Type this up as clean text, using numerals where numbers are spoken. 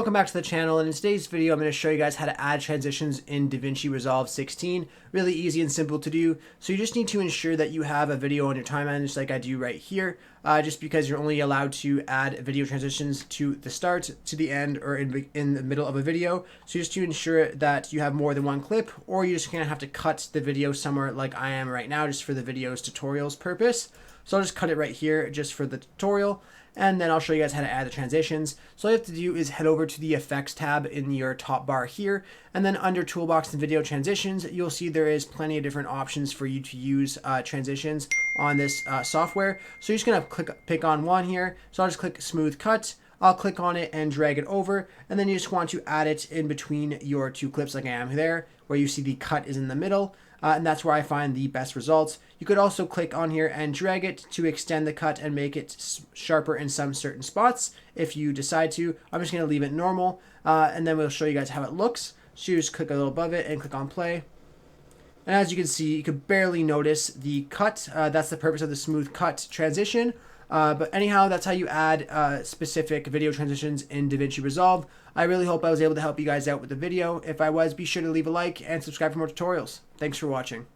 welcome back to the channel, and in today's video I'm going to show you guys how to add transitions in DaVinci Resolve 16. Really easy and simple to do. So you just need to ensure that you have a video on your timeline just like I do right here, just because you're only allowed to add video transitions to the start, to the end, or in the middle of a video. So just to ensure that you have more than one clip, or you're just going to have to cut the video somewhere like I am right now just for the video's tutorials purpose. So I'll just cut it right here just for the tutorial, and then I'll show you guys how to add the transitions. So all you have to do is head over to the effects tab in your top bar here, and then under toolbox and video transitions, you'll see there is plenty of different options for you to use transitions on this software. So you're just gonna pick on one here. So I'll just click smooth cut. I'll click on it and drag it over, and then you just want to add it in between your two clips like I am there, where you see the cut is in the middle. And that's where I find the best results. You could also click on here and drag it to extend the cut and make it sharper in some certain spots if you decide to. I'm just going to leave it normal, and then we'll show you guys how it looks. So you just click a little above it and click on play. And as you can see, you can barely notice the cut. That's the purpose of the smooth cut transition. But anyhow, that's how you add specific video transitions in DaVinci Resolve. I really hope I was able to help you guys out with the video. If I was, be sure to leave a like and subscribe for more tutorials. Thanks for watching.